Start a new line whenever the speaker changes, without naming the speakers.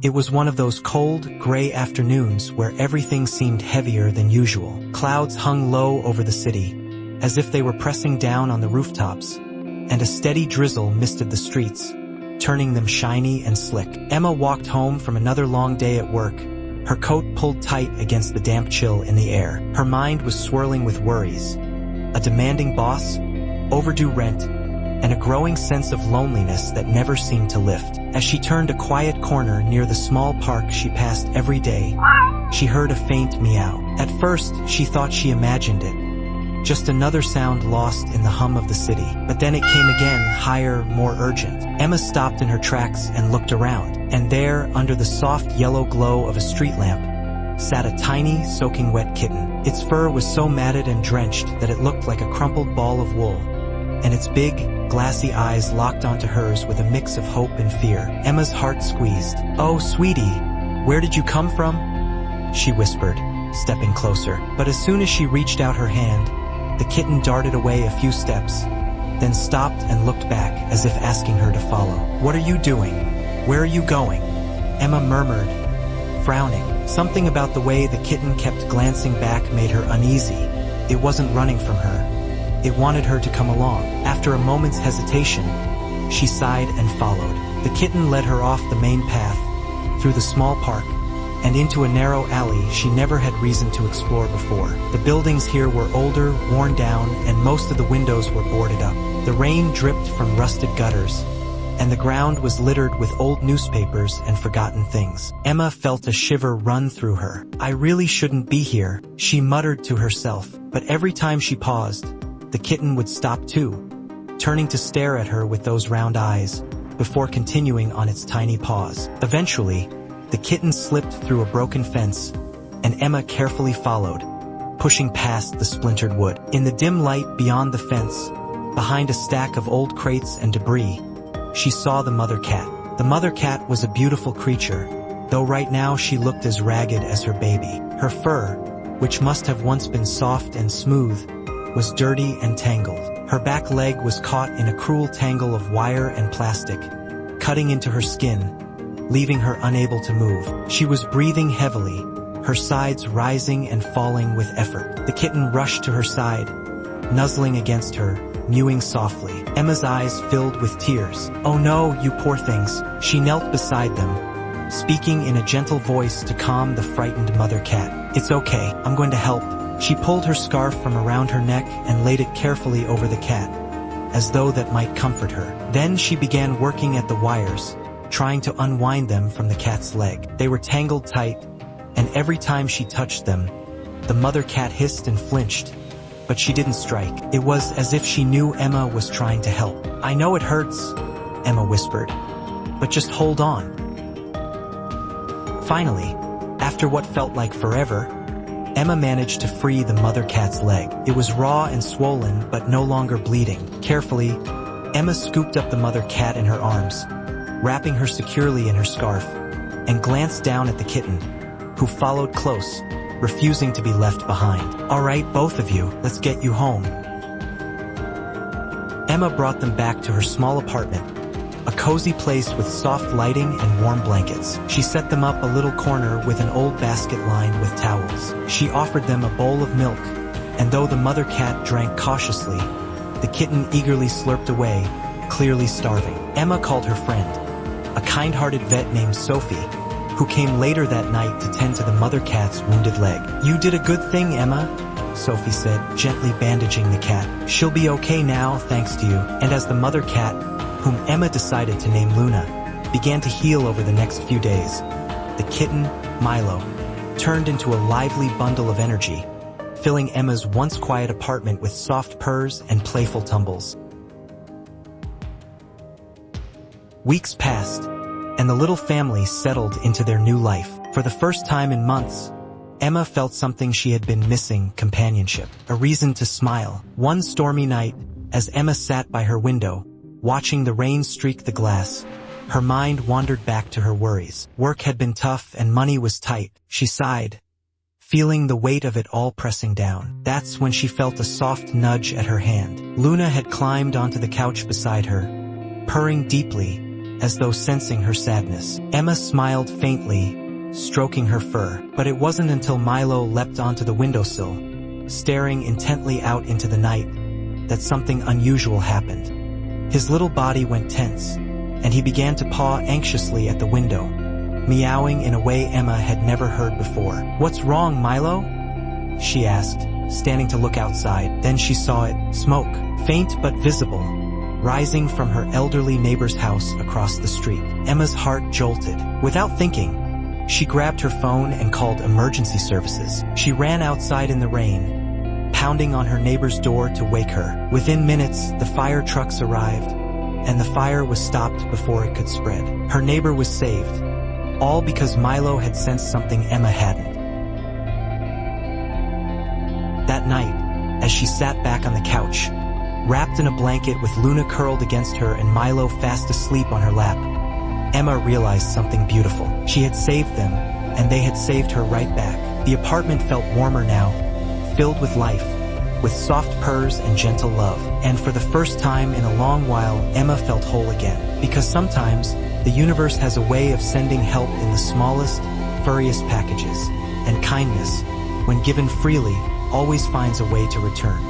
It was one of those cold, gray afternoons where everything seemed heavier than usual. Clouds hung low over the city, as if they were pressing down on the rooftops, and a steady drizzle misted the streets, turning them shiny and slick. Emma walked home from another long day at work, her coat pulled tight against the damp chill in the air. Her mind was swirling with worries. A demanding boss, overdue rent, and a growing sense of loneliness that never seemed to lift. As she turned a quiet corner near the small park she passed every day, she heard a faint meow. At first, she thought she imagined it, just another sound lost in the hum of the city. But then it came again, higher, more urgent. Emma stopped in her tracks and looked around, and there, under the soft yellow glow of a street lamp, sat a tiny, soaking wet kitten. Its fur was so matted and drenched that it looked like a crumpled ball of wool, and its big, glassy eyes locked onto hers with a mix of hope and fear. Emma's heart squeezed. "Oh, sweetie, where did you come from?" she whispered, stepping closer. But as soon as she reached out her hand, the kitten darted away a few steps, then stopped and looked back as if asking her to follow. "What are you doing? Where are you going?" Emma murmured, frowning. Something about the way the kitten kept glancing back made her uneasy. It wasn't running from her. It wanted her to come along. After a moment's hesitation, she sighed and followed. The kitten led her off the main path, through the small park, and into a narrow alley she never had reason to explore before. The buildings here were older, worn down, and most of the windows were boarded up. The rain dripped from rusted gutters, and the ground was littered with old newspapers and forgotten things. Emma felt a shiver run through her. "I really shouldn't be here," she muttered to herself, but every time she paused, the kitten would stop too, turning to stare at her with those round eyes, before continuing on its tiny paws. Eventually, the kitten slipped through a broken fence, and Emma carefully followed, pushing past the splintered wood. In the dim light beyond the fence, behind a stack of old crates and debris, she saw the mother cat. The mother cat was a beautiful creature, though right now she looked as ragged as her baby. Her fur, which must have once been soft and smooth, was dirty and tangled. Her back leg was caught in a cruel tangle of wire and plastic, cutting into her skin, leaving her unable to move. She was breathing heavily, her sides rising and falling with effort. The kitten rushed to her side, nuzzling against her, mewing softly. Emma's eyes filled with tears. "Oh no, you poor things." She knelt beside them, speaking in a gentle voice to calm the frightened mother cat. "It's okay, I'm going to help." She pulled her scarf from around her neck and laid it carefully over the cat, as though that might comfort her. Then she began working at the wires, trying to unwind them from the cat's leg. They were tangled tight, and every time she touched them, the mother cat hissed and flinched, but she didn't strike. It was as if she knew Emma was trying to help. "I know it hurts," Emma whispered, "but just hold on." Finally, after what felt like forever, Emma managed to free the mother cat's leg. It was raw and swollen, but no longer bleeding. Carefully, Emma scooped up the mother cat in her arms, wrapping her securely in her scarf, and glanced down at the kitten, who followed close, refusing to be left behind. "All right, both of you, let's get you home." Emma brought them back to her small apartment, a cozy place with soft lighting and warm blankets. She set them up a little corner with an old basket lined with towels. She offered them a bowl of milk, and though the mother cat drank cautiously, the kitten eagerly slurped away, clearly starving. Emma called her friend, a kind-hearted vet named Sophie, who came later that night to tend to the mother cat's wounded leg. "You did a good thing, Emma," Sophie said, gently bandaging the cat. "She'll be okay now, thanks to you." And as the mother cat, whom Emma decided to name Luna, began to heal over the next few days, the kitten, Milo, turned into a lively bundle of energy, filling Emma's once quiet apartment with soft purrs and playful tumbles. Weeks passed, and the little family settled into their new life. For the first time in months, Emma felt something she had been missing: companionship, a reason to smile. One stormy night, as Emma sat by her window, watching the rain streak the glass, her mind wandered back to her worries. Work had been tough and money was tight. She sighed, feeling the weight of it all pressing down. That's when she felt a soft nudge at her hand. Luna had climbed onto the couch beside her, purring deeply, as though sensing her sadness. Emma smiled faintly, stroking her fur. But it wasn't until Milo leapt onto the windowsill, staring intently out into the night, that something unusual happened. His little body went tense, and he began to paw anxiously at the window, meowing in a way Emma had never heard before. "What's wrong, Milo?" she asked, standing to look outside. Then she saw it, smoke, faint but visible, rising from her elderly neighbor's house across the street. Emma's heart jolted. Without thinking, she grabbed her phone and called emergency services. She ran outside in the rain, pounding on her neighbor's door to wake her. Within minutes, the fire trucks arrived, and the fire was stopped before it could spread. Her neighbor was saved, all because Milo had sensed something Emma hadn't. That night, as she sat back on the couch, wrapped in a blanket with Luna curled against her and Milo fast asleep on her lap, Emma realized something beautiful. She had saved them, and they had saved her right back. The apartment felt warmer now, filled with life, with soft purrs and gentle love. And for the first time in a long while, Emma felt whole again. Because sometimes, the universe has a way of sending help in the smallest, furriest packages, and kindness, when given freely, always finds a way to return.